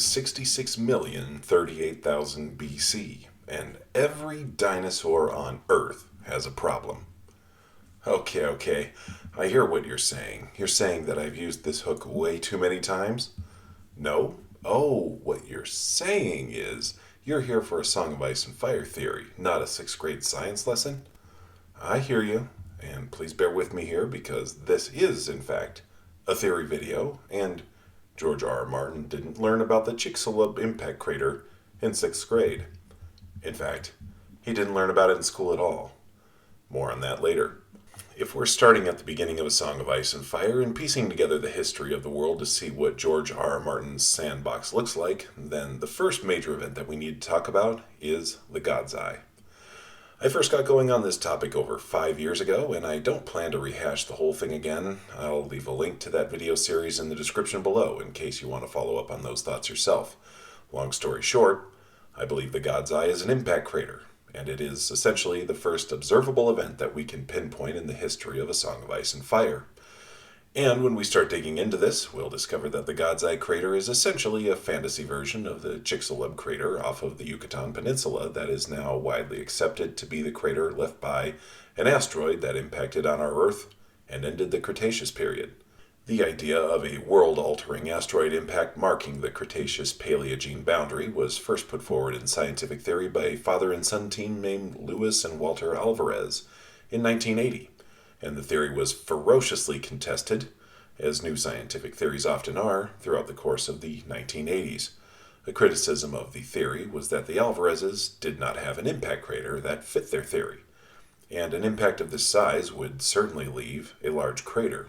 66,038,000 BC, and every dinosaur on Earth has a problem. Okay, I hear what you're saying. You're saying that I've used this hook way too many times? No? Oh, what you're saying is you're here for a Song of Ice and Fire theory, not a sixth grade science lesson? I hear you, and please bear with me here because this is, in fact, a theory video, and George R. R. Martin didn't learn about the Chicxulub impact crater in sixth grade. In fact, he didn't learn about it in school at all. More on that later. If we're starting at the beginning of A Song of Ice and Fire and piecing together the history of the world to see what George R. R. Martin's sandbox looks like, then the first major event that we need to talk about is the God's Eye. I first got going on this topic over 5 years ago, and I don't plan to rehash the whole thing again. I'll leave a link to that video series in the description below in case you want to follow up on those thoughts yourself. Long story short, I believe the God's Eye is an impact crater, and it is essentially the first observable event that we can pinpoint in the history of A Song of Ice and Fire. And when we start digging into this, we'll discover that the God's Eye crater is essentially a fantasy version of the Chicxulub crater off of the Yucatan Peninsula that is now widely accepted to be the crater left by an asteroid that impacted on our Earth and ended the Cretaceous period. The idea of a world-altering asteroid impact marking the Cretaceous-Paleogene boundary was first put forward in scientific theory by a father and son team named Lewis and Walter Alvarez in 1980. And the theory was ferociously contested, as new scientific theories often are, throughout the course of the 1980s. A criticism of the theory was that the Alvarezes did not have an impact crater that fit their theory, and an impact of this size would certainly leave a large crater.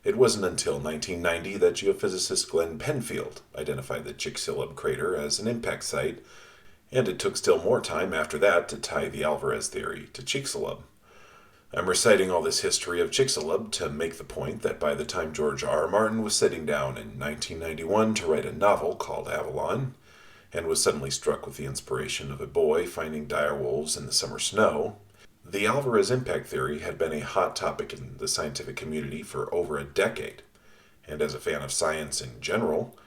It wasn't until 1990 that geophysicist Glenn Penfield identified the Chicxulub crater as an impact site, and it took still more time after that to tie the Alvarez theory to Chicxulub. I'm reciting all this history of Chicxulub to make the point that by the time George R. R. Martin was sitting down in 1991 to write a novel called Avalon, and was suddenly struck with the inspiration of a boy finding dire wolves in the summer snow, the Alvarez impact theory had been a hot topic in the scientific community for over a decade, and as a fan of science in general,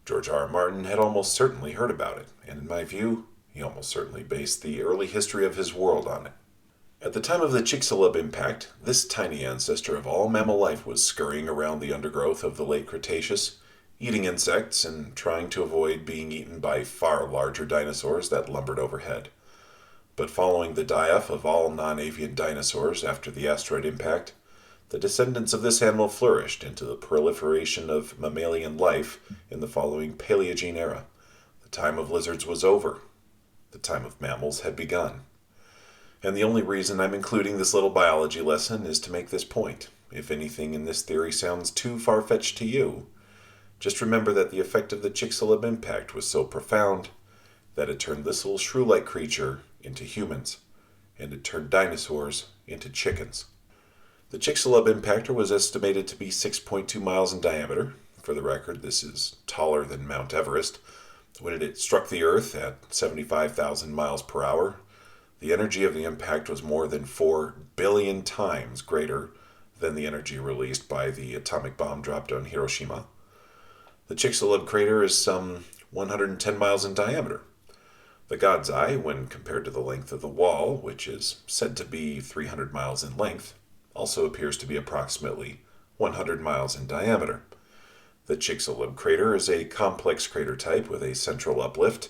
George R. R. Martin had almost certainly heard about it, and in my view, he almost certainly based the early history of his world on it. At the time of the Chicxulub impact, this tiny ancestor of all mammal life was scurrying around the undergrowth of the late Cretaceous, eating insects and trying to avoid being eaten by far larger dinosaurs that lumbered overhead. But following the die-off of all non-avian dinosaurs after the asteroid impact, the descendants of this animal flourished into the proliferation of mammalian life in the following Paleogene Era. The time of lizards was over. The time of mammals had begun. And the only reason I'm including this little biology lesson is to make this point. If anything in this theory sounds too far-fetched to you, just remember that the effect of the Chicxulub impact was so profound that it turned this little shrew-like creature into humans, and it turned dinosaurs into chickens. The Chicxulub impactor was estimated to be 6.2 miles in diameter. For the record, this is taller than Mount Everest. When it struck the Earth at 75,000 miles per hour, the energy of the impact was more than 4 billion times greater than the energy released by the atomic bomb dropped on Hiroshima. The Chicxulub crater is some 110 miles in diameter. The God's Eye, when compared to the length of the wall, which is said to be 300 miles in length, also appears to be approximately 100 miles in diameter. The Chicxulub crater is a complex crater type with a central uplift,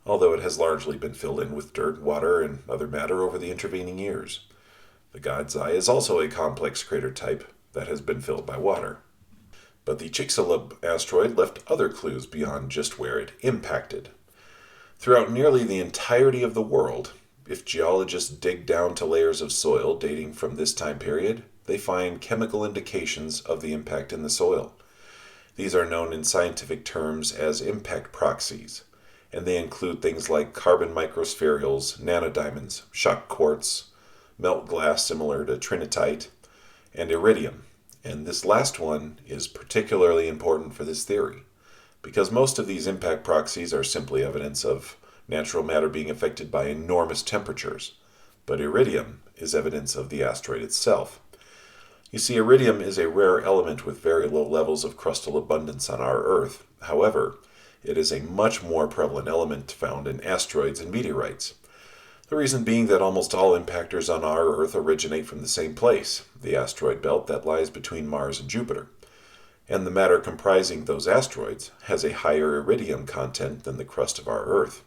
although it has largely been filled in with dirt, water, and other matter over the intervening years. The God's Eye is also a complex crater type that has been filled by water. But the Chicxulub asteroid left other clues beyond just where it impacted. Throughout nearly the entirety of the world, if geologists dig down to layers of soil dating from this time period, they find chemical indications of the impact in the soil. These are known in scientific terms as impact proxies, and they include things like carbon microspherules, nanodiamonds, shock quartz, melt glass similar to trinitite, and iridium. And this last one is particularly important for this theory, because most of these impact proxies are simply evidence of natural matter being affected by enormous temperatures, but iridium is evidence of the asteroid itself. You see, iridium is a rare element with very low levels of crustal abundance on our Earth. However, it is a much more prevalent element found in asteroids and meteorites. The reason being that almost all impactors on our Earth originate from the same place, the asteroid belt that lies between Mars and Jupiter. And the matter comprising those asteroids has a higher iridium content than the crust of our Earth.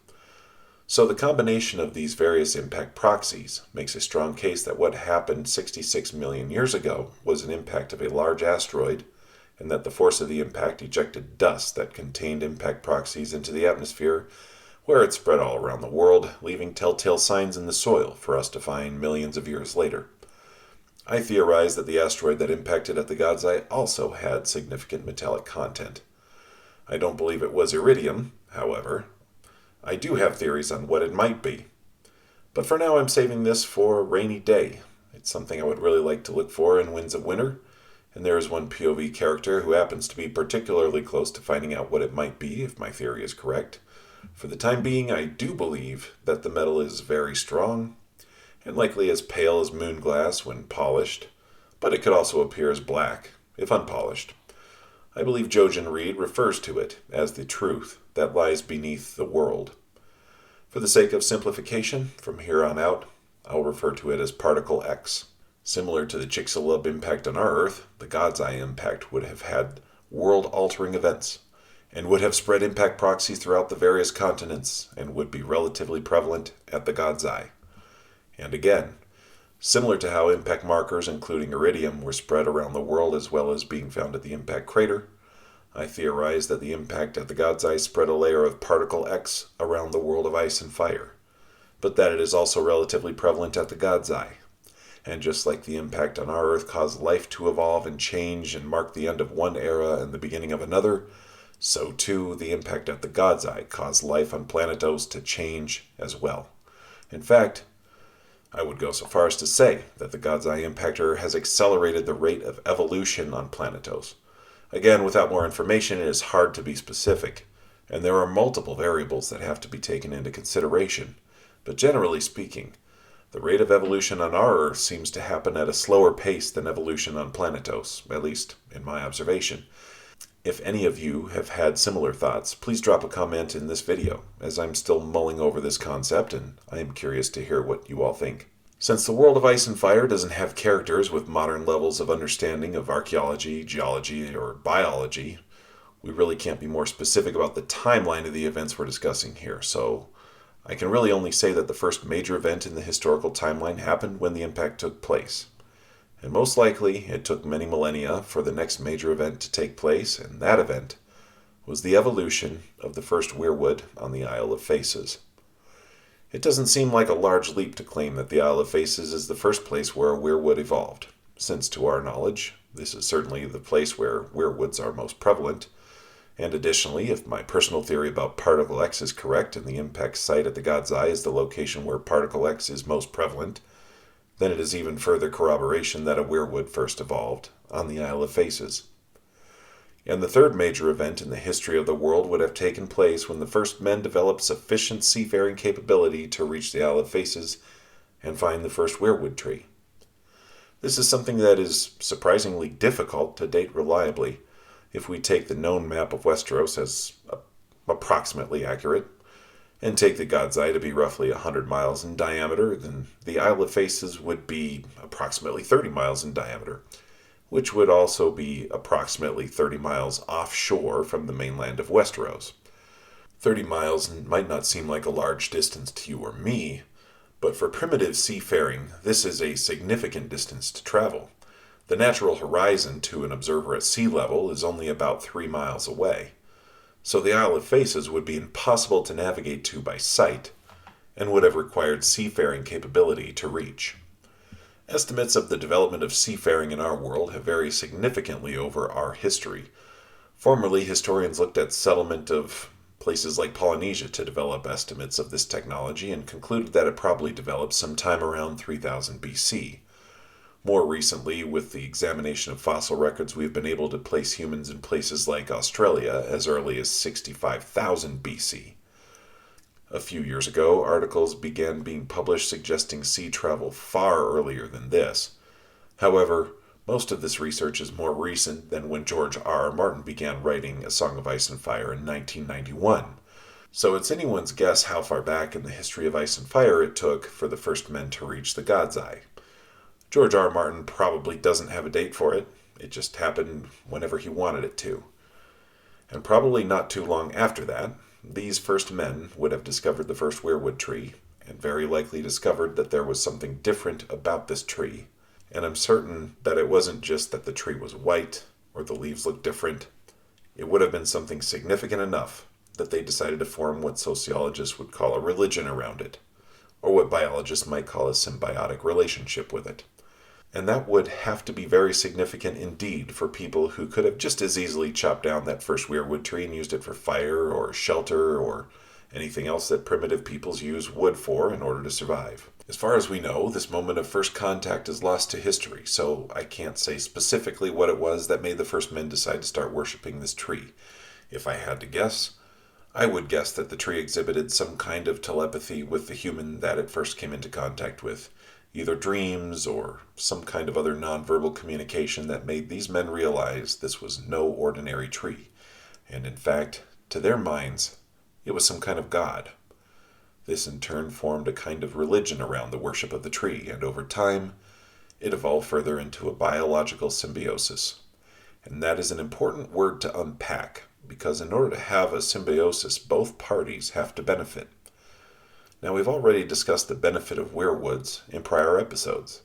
So the combination of these various impact proxies makes a strong case that what happened 66 million years ago was an impact of a large asteroid, and that the force of the impact ejected dust that contained impact proxies into the atmosphere, where it spread all around the world, leaving telltale signs in the soil for us to find millions of years later. I theorize that the asteroid that impacted at the God's Eye also had significant metallic content. I don't believe it was iridium, however. I do have theories on what it might be. But for now I'm saving this for a rainy day. It's something I would really like to look for in Winds of Winter, and there is one POV character who happens to be particularly close to finding out what it might be if my theory is correct. For the time being, I do believe that the metal is very strong, and likely as pale as moon glass when polished, but it could also appear as black if unpolished. I believe Jojen Reed refers to it as the truth that lies beneath the world. For the sake of simplification, from here on out, I'll refer to it as Particle X. Similar to the Chicxulub impact on our Earth, the God's Eye impact would have had world-altering events, and would have spread impact proxies throughout the various continents, and would be relatively prevalent at the God's Eye. And again, similar to how impact markers, including iridium, were spread around the world as well as being found at the impact crater, I theorize that the impact at the God's Eye spread a layer of particle X around the world of ice and fire, but that it is also relatively prevalent at the God's Eye. And just like the impact on our Earth caused life to evolve and change and mark the end of one era and the beginning of another, so too the impact at the God's Eye caused life on Planetos to change as well. In fact, I would go so far as to say that the God's Eye impactor has accelerated the rate of evolution on Planetos. Again, without more information, it is hard to be specific, and there are multiple variables that have to be taken into consideration. But generally speaking, the rate of evolution on our Earth seems to happen at a slower pace than evolution on Planetos, at least in my observation. If any of you have had similar thoughts, please drop a comment in this video, as I'm still mulling over this concept and I am curious to hear what you all think. Since the world of ice and fire doesn't have characters with modern levels of understanding of archaeology, geology, or biology, we really can't be more specific about the timeline of the events we're discussing here, so I can really only say that the first major event in the historical timeline happened when the impact took place. And most likely, it took many millennia for the next major event to take place, and that event was the evolution of the first Weirwood on the Isle of Faces. It doesn't seem like a large leap to claim that the Isle of Faces is the first place where a Weirwood evolved, since to our knowledge, this is certainly the place where Weirwoods are most prevalent. And additionally, if my personal theory about Particle X is correct and the impact site at the God's Eye is the location where Particle X is most prevalent, then it is even further corroboration that a Weirwood first evolved on the Isle of Faces. And the third major event in the history of the world would have taken place when the first men developed sufficient seafaring capability to reach the Isle of Faces and find the first Weirwood tree. This is something that is surprisingly difficult to date reliably if we take the known map of Westeros as approximately accurate, and take the God's Eye to be roughly 100 miles in diameter, then the Isle of Faces would be approximately 30 miles in diameter, which would also be approximately 30 miles offshore from the mainland of Westeros. 30 miles might not seem like a large distance to you or me, but for primitive seafaring, this is a significant distance to travel. The natural horizon to an observer at sea level is only about 3 miles away. So the Isle of Faces would be impossible to navigate to by sight, and would have required seafaring capability to reach. Estimates of the development of seafaring in our world have varied significantly over our history. Formerly, historians looked at settlement of places like Polynesia to develop estimates of this technology and concluded that it probably developed sometime around 3000 BC. More recently, with the examination of fossil records, we've been able to place humans in places like Australia as early as 65,000 BC. A few years ago, articles began being published suggesting sea travel far earlier than this. However, Most of this research is more recent than when George R. R. Martin began writing A Song of Ice and Fire in 1991. So it's anyone's guess how far back in the history of ice and fire it took for the first men to reach the God's Eye. George R. R. Martin probably doesn't have a date for it. It just happened whenever he wanted it to. And probably not too long after that, these first men would have discovered the first weirwood tree, and very likely discovered that there was something different about this tree. And I'm certain that it wasn't just that the tree was white or the leaves looked different. It would have been something significant enough that they decided to form what sociologists would call a religion around it, or what biologists might call a symbiotic relationship with it. And that would have to be very significant indeed for people who could have just as easily chopped down that first weirwood tree and used it for fire or shelter or anything else that primitive peoples use wood for in order to survive. As far as we know, this moment of first contact is lost to history, so I can't say specifically what it was that made the first men decide to start worshiping this tree. If I had to guess, I would guess that the tree exhibited some kind of telepathy with the human that it first came into contact with, either dreams or some kind of other nonverbal communication that made these men realize this was no ordinary tree, and in fact, to their minds, it was some kind of god. This in turn formed a kind of religion around the worship of the tree, and over time, it evolved further into a biological symbiosis. And that is an important word to unpack, because in order to have a symbiosis, both parties have to benefit. Now, we've already discussed the benefit of weirwoods in prior episodes.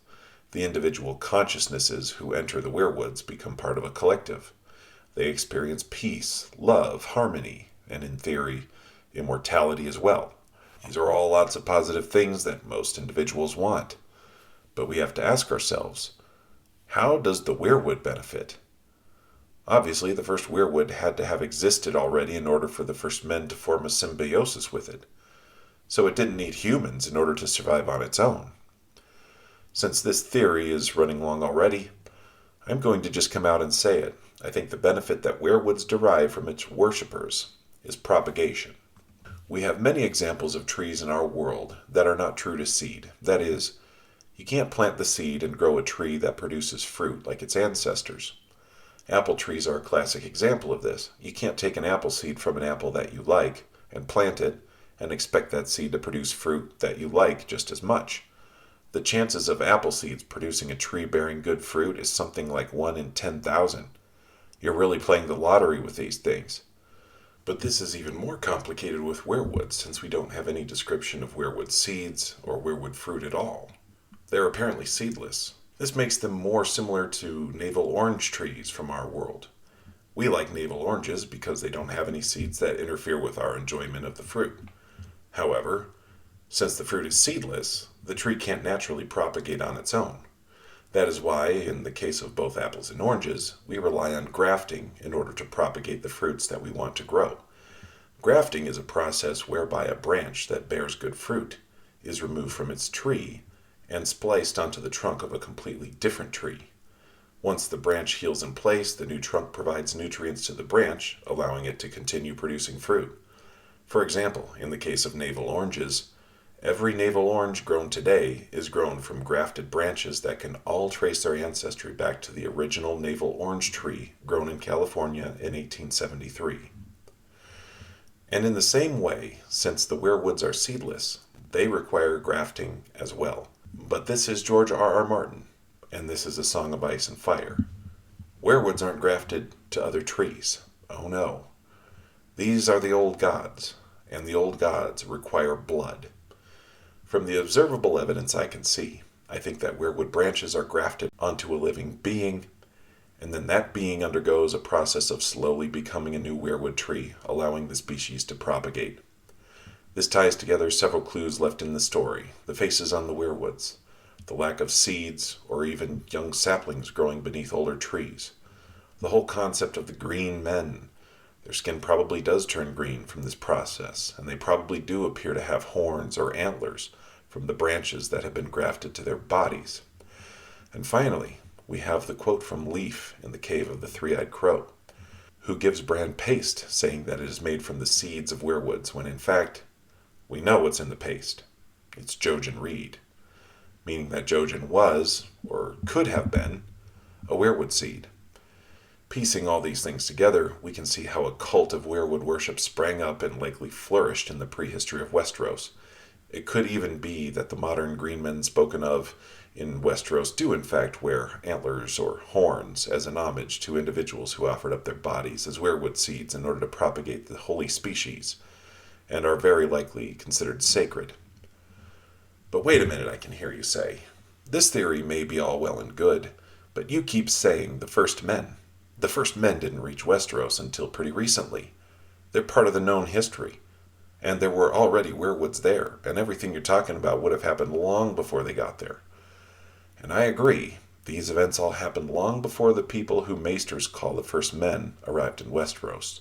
The individual consciousnesses who enter the weirwoods become part of a collective. They experience peace, love, harmony, and in theory, immortality as well. These are all lots of positive things that most individuals want. But we have to ask ourselves, how does the weirwood benefit? Obviously, the first weirwood had to have existed already in order for the first men to form a symbiosis with it. So it didn't need humans in order to survive on its own. Since this theory is running long already, I'm going to just come out and say it. I think the benefit that weirwoods derive from its worshippers is propagation. We have many examples of trees in our world that are not true to seed. That is, you can't plant the seed and grow a tree that produces fruit like its ancestors. Apple trees are a classic example of this. You can't take an apple seed from an apple that you like and plant it and expect that seed to produce fruit that you like just as much. The chances of apple seeds producing a tree bearing good fruit is something like 1 in 10,000. You're really playing the lottery with these things. But this is even more complicated with weirwood, since we don't have any description of weirwood seeds or weirwood fruit at all. They're apparently seedless. This makes them more similar to navel orange trees from our world. We like navel oranges because they don't have any seeds that interfere with our enjoyment of the fruit. However, since the fruit is seedless, the tree can't naturally propagate on its own. That is why, in the case of both apples and oranges, we rely on grafting in order to propagate the fruits that we want to grow. Grafting is a process whereby a branch that bears good fruit is removed from its tree and spliced onto the trunk of a completely different tree. Once the branch heals in place, the new trunk provides nutrients to the branch, allowing it to continue producing fruit. For example, in the case of navel oranges, every navel orange grown today is grown from grafted branches that can all trace their ancestry back to the original navel orange tree grown in California in 1873. And in the same way, since the weirwoods are seedless, they require grafting as well. But this is George R. R. Martin, and this is A Song of Ice and Fire. Weirwoods aren't grafted to other trees. Oh no. These are the old gods, and the old gods require blood. From the observable evidence I can see, I think that weirwood branches are grafted onto a living being, and then that being undergoes a process of slowly becoming a new weirwood tree, allowing the species to propagate. This ties together several clues left in the story: the faces on the weirwoods, the lack of seeds or even young saplings growing beneath older trees, the whole concept of the green men. Their skin probably does turn green from this process, and they probably do appear to have horns or antlers from the branches that have been grafted to their bodies. And finally, we have the quote from Leaf in the Cave of the Three-Eyed Crow, who gives Bran paste, saying that it is made from the seeds of weirwoods, when in fact, we know what's in the paste. It's Jojen reed, meaning that Jojen was, or could have been, a weirwood seed. Piecing all these things together, we can see how a cult of weirwood worship sprang up and likely flourished in the prehistory of Westeros. It could even be that the modern green men spoken of in Westeros do in fact wear antlers or horns as an homage to individuals who offered up their bodies as weirwood seeds in order to propagate the holy species, and are very likely considered sacred. But wait a minute, I can hear you say. This theory may be all well and good, but you keep saying the first men. The first men didn't reach Westeros until pretty recently. They're part of the known history. And there were already weirwoods there, and everything you're talking about would have happened long before they got there. And I agree, these events all happened long before the people who maesters call the first men arrived in Westeros.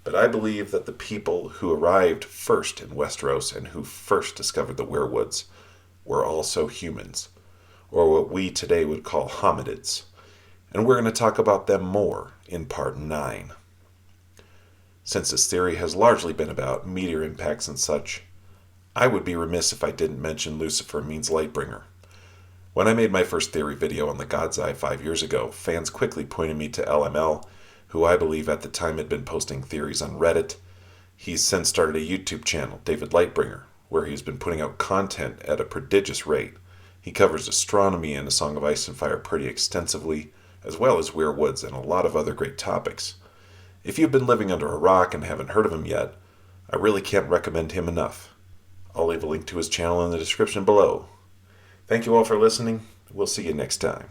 But I believe that the people who arrived first in Westeros and who first discovered the weirwoods were also humans, or what we today would call hominids. And we're going to talk about them more in Part 9. Since this theory has largely been about meteor impacts and such, I would be remiss if I didn't mention Lucifer means Lightbringer. When I made my first theory video on the God's Eye 5 years ago, fans quickly pointed me to LML, who I believe at the time had been posting theories on Reddit. He's since started a YouTube channel, David Lightbringer, where he's been putting out content at a prodigious rate. He covers astronomy and A Song of Ice and Fire pretty extensively, as well as weirwoods and a lot of other great topics. If you've been living under a rock and haven't heard of him yet, I really can't recommend him enough. I'll leave a link to his channel in the description below. Thank you all for listening. We'll see you next time.